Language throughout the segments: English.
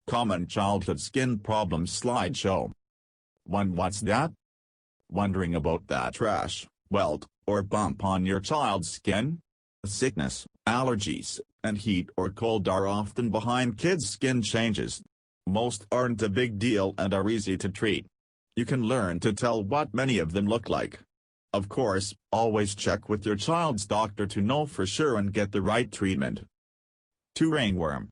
Common childhood skin problems slideshow. 1. What's that? Wondering about that rash, welt, or bump on your child's skin? Sickness, allergies, and heat or cold are often behind kids' skin changes. Most aren't a big deal and are easy to treat. You can learn to tell what many of them look like. Of course, always check with your child's doctor to know for sure and get the right treatment. 2. Ringworm.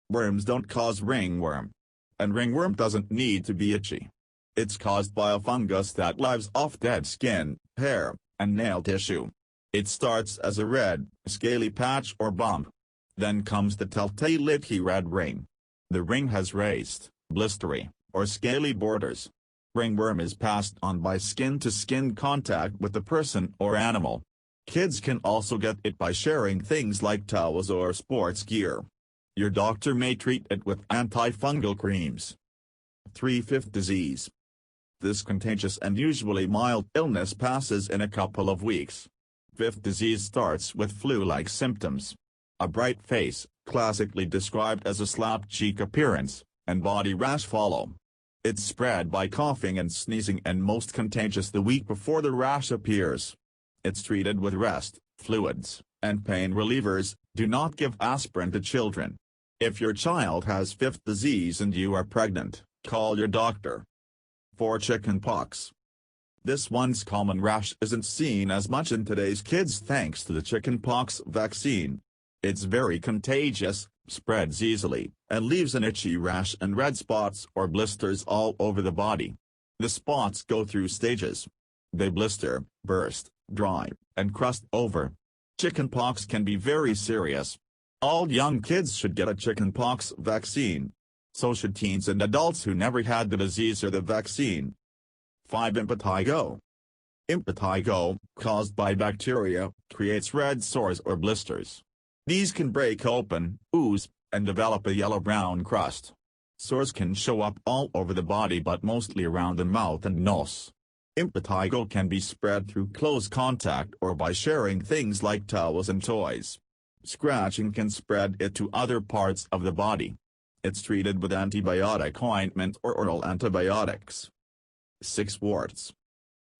Worms don't cause ringworm. And ringworm doesn't need to be itchy. It's caused by a fungus that lives off dead skin, hair, and nail tissue. It starts as a red, scaly patch or bump. Then comes the telltale itchy red ring. The ring has raised, blistery, or scaly borders. Ringworm is passed on by skin-to-skin contact with the person or animal. Kids can also get it by sharing things like towels or sports gear. Your doctor may treat it with antifungal creams. 3. Fifth disease. This contagious and usually mild illness passes in a couple of weeks. Fifth disease starts with flu-like symptoms. A bright face, classically described as a slapped cheek appearance, and body rash follow. It's spread by coughing and sneezing and most contagious the week before the rash appears. It's treated with rest, fluids, and pain relievers. Do not give aspirin to children. If your child has fifth disease and you are pregnant, call your doctor. 4. Chickenpox. This once common rash isn't seen as much in today's kids thanks to the chickenpox vaccine. It's very contagious, spreads easily, and leaves an itchy rash and red spots or blisters all over the body. The spots go through stages. They blister, burst, dry, and crust over. Chickenpox can be very serious. All young kids should get a chickenpox vaccine. So should teens and adults who never had the disease or the vaccine. 5. Impetigo. Impetigo, caused by bacteria, creates red sores or blisters. These can break open, ooze, and develop a yellow-brown crust. Sores can show up all over the body but mostly around the mouth and nose. Impetigo can be spread through close contact or by sharing things like towels and toys. Scratching can spread it to other parts of the body. It's treated with antibiotic ointment or oral antibiotics. 6. Warts.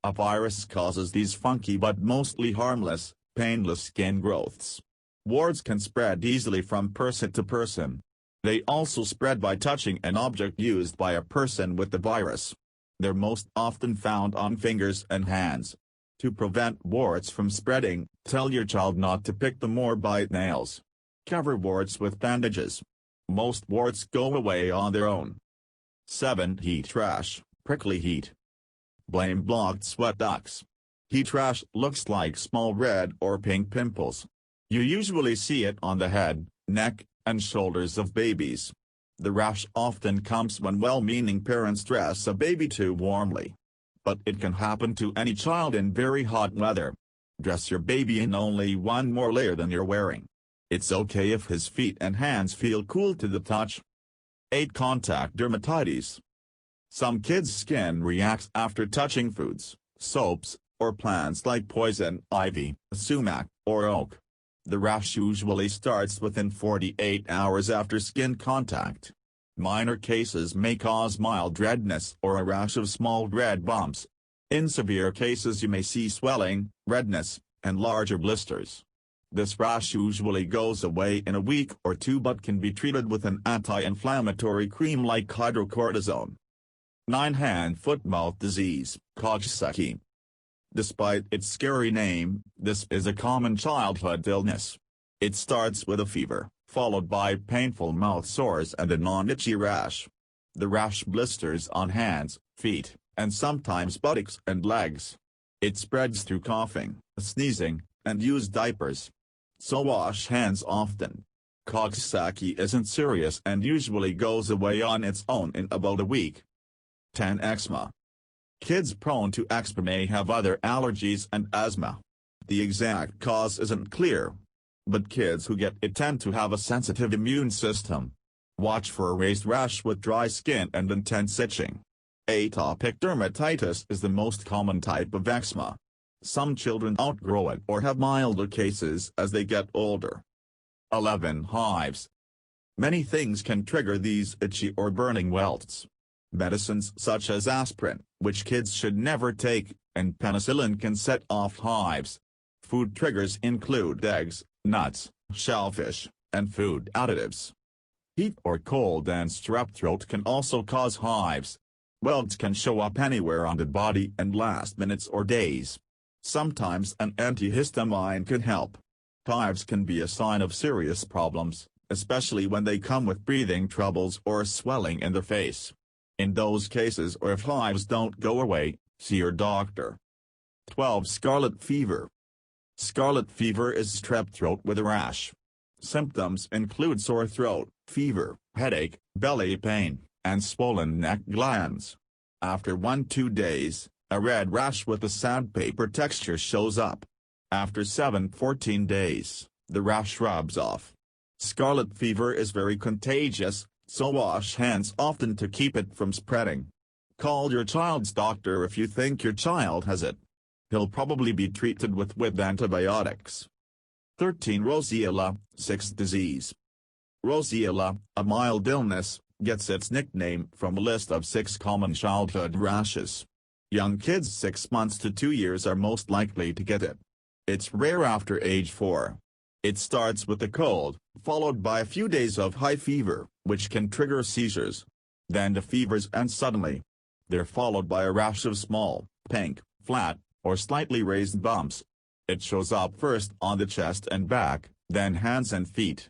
A virus causes these funky but mostly harmless, painless skin growths. Warts can spread easily from person to person. They also spread by touching an object used by a person with the virus. They're most often found on fingers and hands. To prevent warts from spreading, tell your child not to pick them or bite nails. Cover warts with bandages. Most warts go away on their own. 7. Heat rash, prickly heat. Blame blocked sweat ducts. Heat rash looks like small red or pink pimples. You usually see it on the head, neck, and shoulders of babies. The rash often comes when well-meaning parents dress a baby too warmly. But it can happen to any child in very hot weather. Dress your baby in only one more layer than you're wearing. It's okay if his feet and hands feel cool to the touch. 8. Contact dermatitis. Some kids' skin reacts after touching foods, soaps, or plants like poison ivy, sumac, or oak. The rash usually starts within 48 hours after skin contact. Minor cases may cause mild redness or a rash of small red bumps. In severe cases you may see swelling, redness, and larger blisters. This rash usually goes away in a week or two but can be treated with an anti-inflammatory cream like hydrocortisone. 9. Hand-foot-mouth disease, Coxsackie. Despite its scary name, this is a common childhood illness. It starts with a fever, followed by painful mouth sores and a non-itchy rash. The rash blisters on hands, feet, and sometimes buttocks and legs. It spreads through coughing, sneezing, and used diapers. So wash hands often. Coxsackie isn't serious and usually goes away on its own in about a week. 10. Eczema. Kids prone to eczema may have other allergies and asthma. The exact cause isn't clear. But kids who get it tend to have a sensitive immune system. Watch for a raised rash with dry skin and intense itching. Atopic dermatitis is the most common type of eczema. Some children outgrow it or have milder cases as they get older. 11. Hives. Many things can trigger these itchy or burning welts. Medicines such as aspirin, which kids should never take, and penicillin can set off hives. Food triggers include eggs, nuts, shellfish, and food additives. Heat or cold and strep throat can also cause hives. Welts can show up anywhere on the body and last minutes or days. Sometimes an antihistamine can help. Hives can be a sign of serious problems, especially when they come with breathing troubles or swelling in the face. In those cases, or if hives don't go away, see your doctor. 12. Scarlet Fever. Scarlet fever is strep throat with a rash. Symptoms include sore throat, fever, headache, belly pain, and swollen neck glands. After 1-2 days, a red rash with a sandpaper texture shows up. After 7-14 days, the rash rubs off. Scarlet fever is very contagious, so wash hands often to keep it from spreading. Call your child's doctor if you think your child has it. He'll probably be treated with antibiotics. 13. Roseola, sixth disease. Roseola, a mild illness, gets its nickname from a list of 6 common childhood rashes. Young kids 6 months to 2 years are most likely to get it. It's rare after age 4. It starts with a cold, followed by a few days of high fever, which can trigger seizures. Then the fevers end suddenly. They're followed by a rash of small, pink, flat, or slightly raised bumps. It shows up first on the chest and back, then hands and feet.